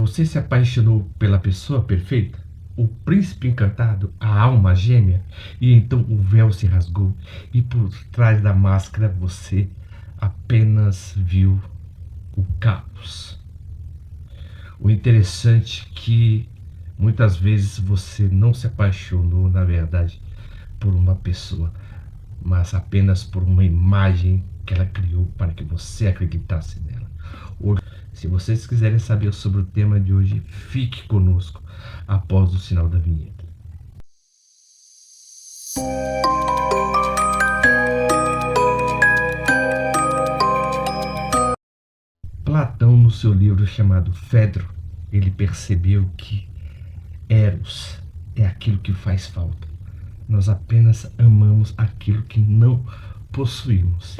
Você se apaixonou pela pessoa perfeita? O príncipe encantado, a alma gêmea? E então o véu se rasgou, e por trás da máscara você apenas viu o caos. O interessante é que muitas vezes você não se apaixonou, na verdade, por uma pessoa, mas apenas por uma imagem que ela criou para que você acreditasse nela. Hoje, se vocês quiserem saber sobre o tema de hoje, fique conosco após o sinal da vinheta. Platão, no seu livro chamado Fedro, ele percebeu que Eros é aquilo que faz falta. Nós apenas amamos aquilo que não possuímos.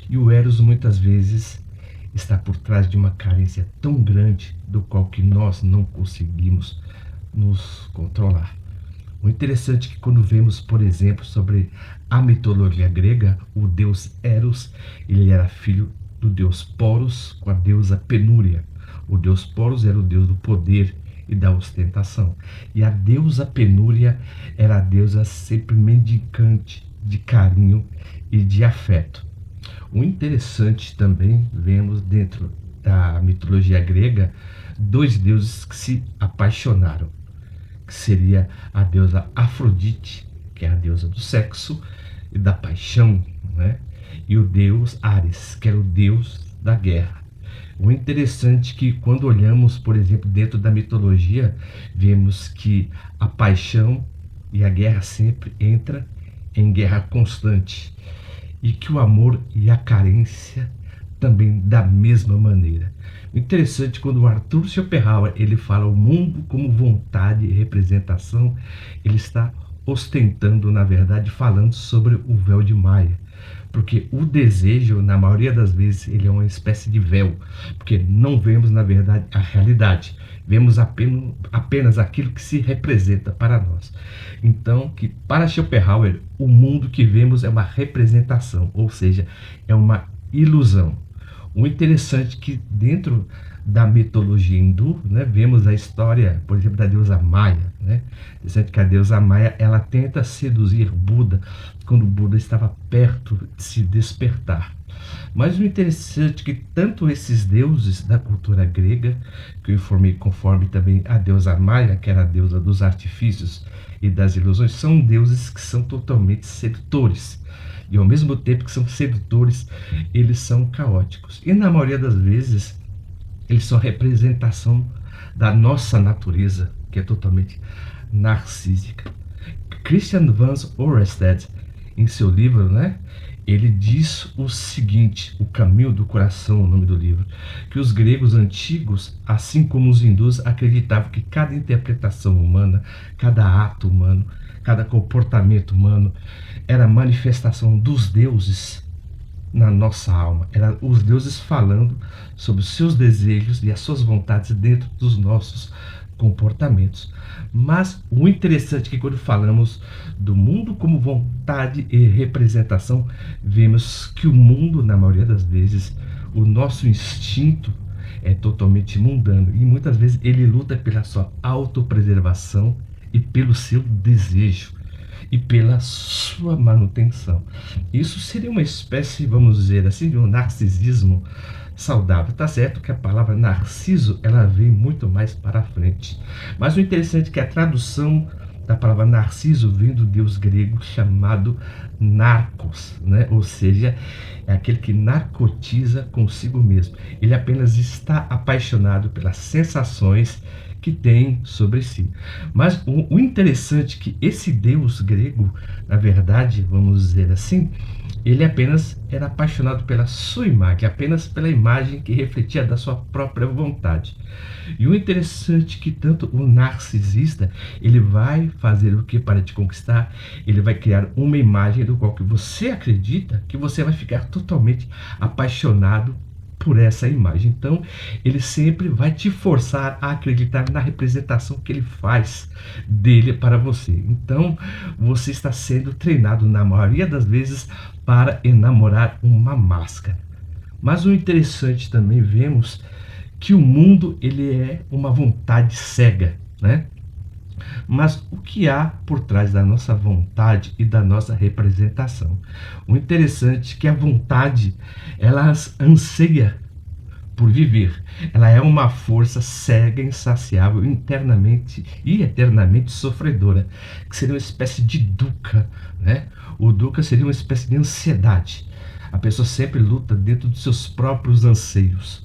E o Eros muitas vezes está por trás de uma carência tão grande do qual que nós não conseguimos nos controlar. O interessante é que quando vemos, por exemplo, sobre a mitologia grega, o deus Eros, ele era filho do deus Poros com a deusa Penúria. O deus Poros era o deus do poder e da ostentação. E a deusa Penúria era a deusa sempre mendicante de carinho e de afeto. O interessante também, vemos dentro da mitologia grega, dois deuses que se apaixonaram, que seria a deusa Afrodite, que é a deusa do sexo e da paixão, né? E o deus Ares, que era o deus da guerra. O interessante é que quando olhamos, por exemplo, dentro da mitologia, vemos que a paixão e a guerra sempre entra em guerra constante, e que o amor e a carência também da mesma maneira. O interessante, quando o Arthur Schopenhauer ele fala o mundo como vontade e representação, ele está ostentando, na verdade, falando sobre o véu de Maia. Porque o desejo, na maioria das vezes, ele é uma espécie de véu, porque não vemos, na verdade, a realidade. Vemos apenas aquilo que se representa para nós. Então, que para Schopenhauer, o mundo que vemos é uma representação, ou seja, é uma ilusão. O interessante é que dentro da mitologia hindu, né, vemos a história, por exemplo, da deusa Maia, né? Interessante que a deusa Maia, ela tenta seduzir Buda quando Buda estava perto de se despertar. Mas o interessante é que tanto esses deuses da cultura grega, que eu informei conforme também a deusa Maia, que era a deusa dos artifícios e das ilusões, são deuses que são totalmente sedutores. E ao mesmo tempo que são sedutores, eles são caóticos. E na maioria das vezes, eles são a representação da nossa natureza, que é totalmente narcísica. Christian Vance Oersted, em seu livro, né, ele diz o seguinte, O Caminho do Coração, o nome do livro, que os gregos antigos, assim como os hindus, acreditavam que cada interpretação humana, cada ato humano, cada comportamento humano era manifestação dos deuses na nossa alma. Era os deuses falando sobre os seus desejos e as suas vontades dentro dos nossos comportamentos. Mas o interessante é que quando falamos do mundo como vontade e representação, vemos que o mundo, na maioria das vezes, o nosso instinto é totalmente mundano e muitas vezes ele luta pela sua autopreservação e pelo seu desejo e pela sua manutenção. Isso seria uma espécie, vamos dizer assim, de um narcisismo saudável. Tá certo que a palavra narciso, ela vem muito mais para frente. Mas o interessante é que a tradução da palavra narciso vem do deus grego chamado Narcos, né? Ou seja, é aquele que narcotiza consigo mesmo. Ele apenas está apaixonado pelas sensações que tem sobre si. Mas o interessante é que esse deus grego, na verdade, vamos dizer assim, ele apenas era apaixonado pela sua imagem, apenas pela imagem que refletia da sua própria vontade. E o interessante é que tanto o narcisista, ele vai fazer o que para te conquistar? Ele vai criar uma imagem do qual que você acredita que você vai ficar totalmente apaixonado por essa imagem. Então, ele sempre vai te forçar a acreditar na representação que ele faz dele para você. Então, você está sendo treinado, na maioria das vezes, para enamorar uma máscara. Mas o interessante também vemos que o mundo ele é uma vontade cega, né? Mas o que há por trás da nossa vontade e da nossa representação? O interessante é que a vontade, ela anseia por viver. Ela é uma força cega, insaciável, internamente e eternamente sofredora, que seria uma espécie de dukkha, né? O dukkha seria uma espécie de ansiedade. A pessoa sempre luta dentro dos seus próprios anseios,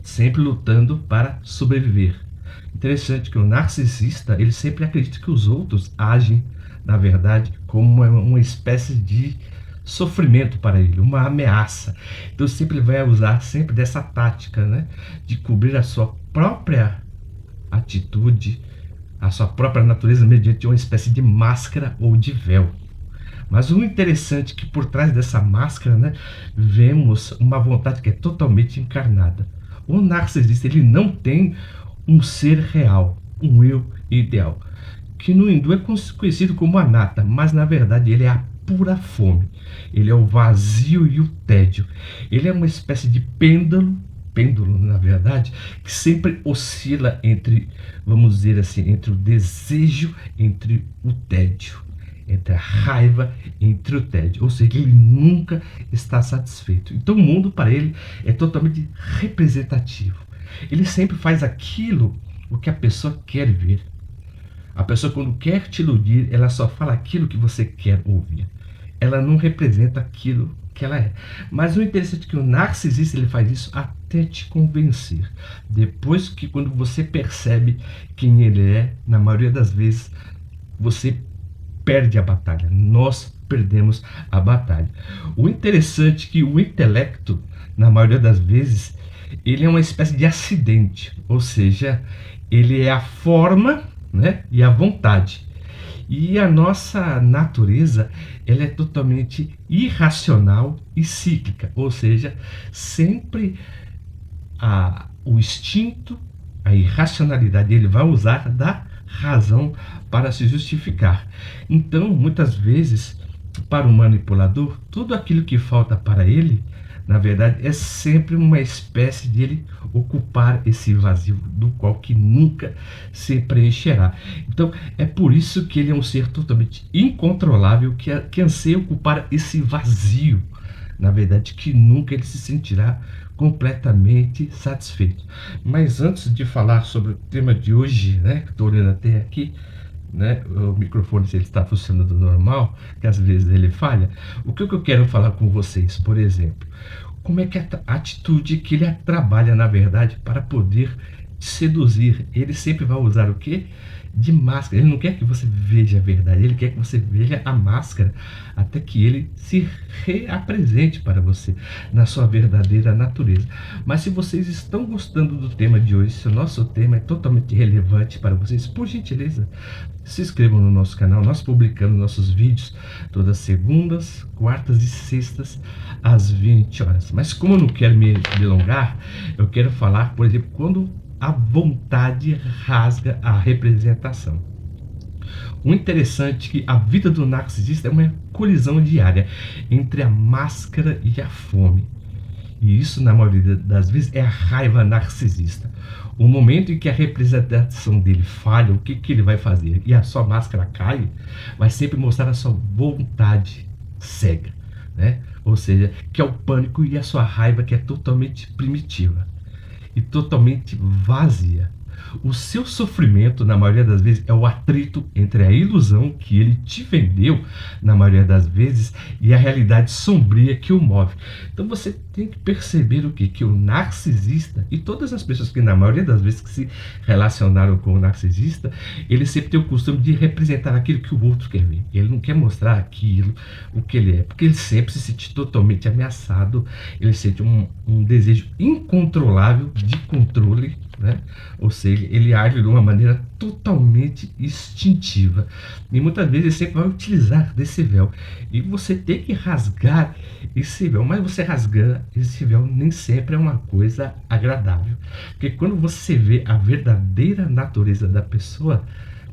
sempre lutando para sobreviver. Interessante que o narcisista, ele sempre acredita que os outros agem, na verdade, como uma espécie de sofrimento para ele, uma ameaça. Então sempre ele vai usar sempre dessa tática, né, de cobrir a sua própria atitude, a sua própria natureza mediante uma espécie de máscara ou de véu. Mas o interessante é que por trás dessa máscara, né, vemos uma vontade que é totalmente encarnada. O narcisista, ele não tem um ser real, um eu ideal, que no hindu é conhecido como anatta, mas na verdade ele é a pura fome, ele é o vazio e o tédio, ele é uma espécie de pêndulo na verdade, que sempre oscila entre, vamos dizer assim, entre o desejo, entre o tédio, entre a raiva, entre o tédio, ou seja, ele nunca está satisfeito. Então o mundo para ele é totalmente representativo. Ele sempre faz aquilo o que a pessoa quer ver. A pessoa, quando quer te iludir, ela só fala aquilo que você quer ouvir. Ela não representa aquilo que ela é. Mas o interessante é que o narcisista, ele faz isso até te convencer. Depois que, quando você percebe quem ele é, na maioria das vezes, você perde a batalha. Nós perdemos a batalha. O interessante é que o intelecto, na maioria das vezes, ele é uma espécie de acidente, ou seja, ele é a forma, né, e a vontade. E a nossa natureza, ela é totalmente irracional e cíclica, ou seja, sempre o instinto, a irracionalidade, ele vai usar da razão para se justificar. Então, muitas vezes, para o manipulador, tudo aquilo que falta para ele, na verdade, é sempre uma espécie de ele ocupar esse vazio do qual que nunca se preencherá. Então, é por isso que ele é um ser totalmente incontrolável, que anseia ocupar esse vazio, na verdade, que nunca ele se sentirá completamente satisfeito. Mas antes de falar sobre o tema de hoje, né, que estou olhando até aqui, né, o microfone, se ele está funcionando normal, que às vezes ele falha, o que eu quero falar com vocês, por exemplo, como é que a atitude que ele trabalha, na verdade, para poder te seduzir, ele sempre vai usar o quê? De máscara. Ele não quer que você veja a verdade, ele quer que você veja a máscara, até que ele se reapresente para você na sua verdadeira natureza. Mas se vocês estão gostando do tema de hoje, se o nosso tema é totalmente relevante para vocês, por gentileza, se inscrevam no nosso canal. Nós publicamos nossos vídeos todas segundas, quartas e sextas às 20 horas. Mas como eu não quero me delongar, eu quero falar, por exemplo, quando a vontade rasga a representação. O interessante é que a vida do narcisista é uma colisão diária entre a máscara e a fome. E isso, na maioria das vezes, é a raiva narcisista. O momento em que a representação dele falha, o que ele vai fazer? E a sua máscara cai, vai sempre mostrar a sua vontade cega, né? Ou seja, que é o pânico e a sua raiva, que é totalmente primitiva e totalmente vazia. O seu sofrimento, na maioria das vezes, é o atrito entre a ilusão que ele te vendeu, na maioria das vezes, e a realidade sombria que o move. Então você tem que perceber o quê? Que o narcisista, e todas as pessoas que na maioria das vezes que se relacionaram com o narcisista, ele sempre tem o costume de representar aquilo que o outro quer ver. Ele não quer mostrar aquilo, o que ele é, porque ele sempre se sente totalmente ameaçado, ele sente um desejo incontrolável de controle, né? Ou seja, ele age de uma maneira totalmente instintiva e muitas vezes ele sempre vai utilizar desse véu, e você tem que rasgar esse véu, mas você rasgar esse véu nem sempre é uma coisa agradável, porque quando você vê a verdadeira natureza da pessoa,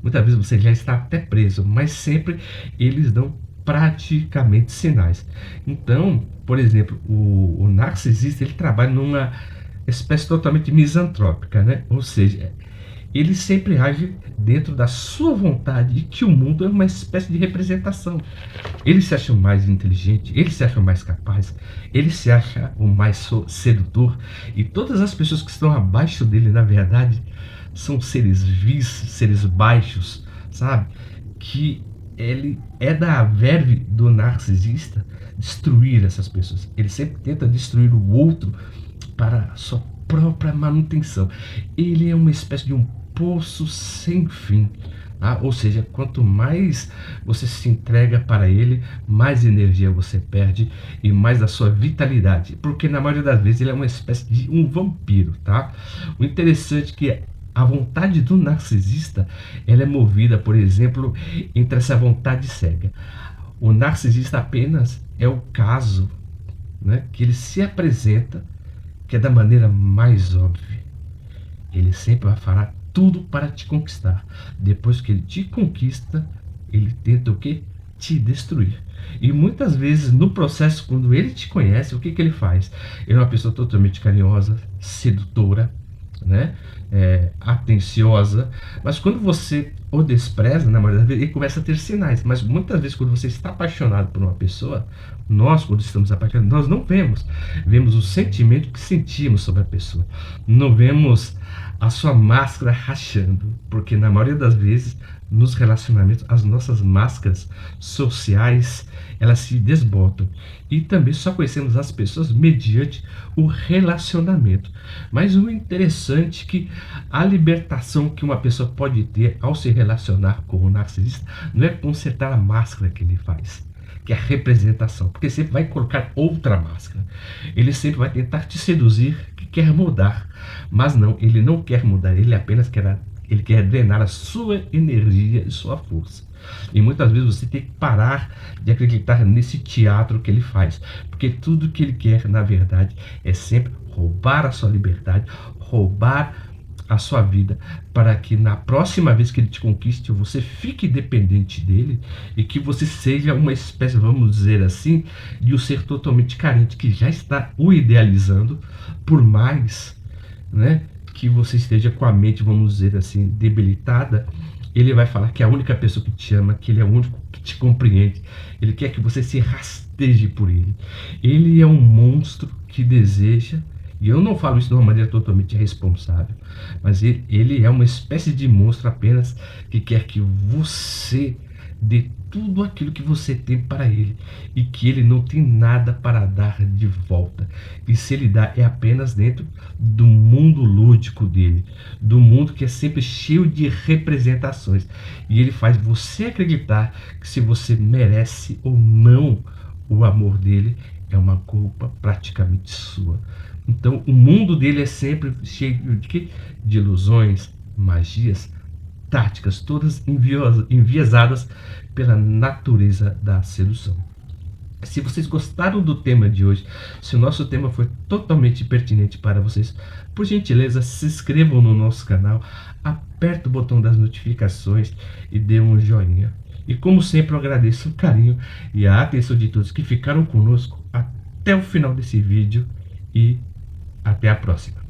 muitas vezes você já está até preso, mas sempre eles dão praticamente sinais. Então, por exemplo, o narcisista, ele trabalha espécie totalmente misantrópica, né? Ou seja, ele sempre age dentro da sua vontade e que o mundo é uma espécie de representação. Ele se acha o mais inteligente, ele se acha o mais capaz, ele se acha o mais sedutor, e todas as pessoas que estão abaixo dele, na verdade, são seres vis, seres baixos, sabe? Que ele é da verve do narcisista destruir essas pessoas. Ele sempre tenta destruir o outro para a sua própria manutenção. Ele é uma espécie de um poço sem fim. Tá? Ou seja, quanto mais você se entrega para ele, mais energia você perde e mais da sua vitalidade. Porque na maioria das vezes ele é uma espécie de um vampiro. Tá? O interessante é que a vontade do narcisista ela é movida, por exemplo, entre essa vontade cega. O narcisista apenas é o caso, né, que ele se apresenta, que é da maneira mais óbvia. Ele sempre vai fará tudo para te conquistar. Depois que ele te conquista, ele tenta o quê? Te destruir. E muitas vezes no processo, quando ele te conhece, o que ele faz? Ele é uma pessoa totalmente carinhosa, sedutora, né? Atenciosa, mas quando você o despreza, na maioria das vezes, ele começa a ter sinais. Mas muitas vezes, quando você está apaixonado por uma pessoa, nós, quando estamos apaixonados, nós não vemos o sentimento que sentimos sobre a pessoa, não vemos a sua máscara rachando, porque na maioria das vezes nos relacionamentos as nossas máscaras sociais elas se desbotam e também só conhecemos as pessoas mediante o relacionamento. Mas o interessante é que a libertação que uma pessoa pode ter ao se relacionar com o narcisista não é consertar a máscara que ele faz, que é a representação, porque sempre vai colocar outra máscara. Ele sempre vai tentar te seduzir, que quer mudar, mas não, ele não quer mudar, ele quer drenar a sua energia e sua força. E muitas vezes você tem que parar de acreditar nesse teatro que ele faz, porque tudo que ele quer, na verdade, é sempre roubar a sua liberdade, roubar a sua vida, para que na próxima vez que ele te conquiste, você fique dependente dele e que você seja uma espécie, vamos dizer assim, de um ser totalmente carente, que já está o idealizando, por mais, né, que você esteja com a mente, vamos dizer assim, debilitada. Ele vai falar que é a única pessoa que te ama, que ele é o único que te compreende. Ele quer que você se rasteje por ele. Ele é um monstro que deseja, e eu não falo isso de uma maneira totalmente irresponsável, mas ele é uma espécie de monstro apenas que quer que você dê tudo aquilo que você tem para ele e que ele não tem nada para dar de volta. E se ele dá, é apenas dentro do mundo lúdico dele, do mundo que é sempre cheio de representações. E ele faz você acreditar que se você merece ou não o amor dele, é uma culpa praticamente sua. Então o mundo dele é sempre cheio de quê? De ilusões, magias, táticas, todas enviesadas pela natureza da sedução. Se vocês gostaram do tema de hoje, se o nosso tema foi totalmente pertinente para vocês, por gentileza, se inscrevam no nosso canal, aperte o botão das notificações e dê um joinha. E como sempre, eu agradeço o carinho e a atenção de todos que ficaram conosco até o final desse vídeo e até a próxima.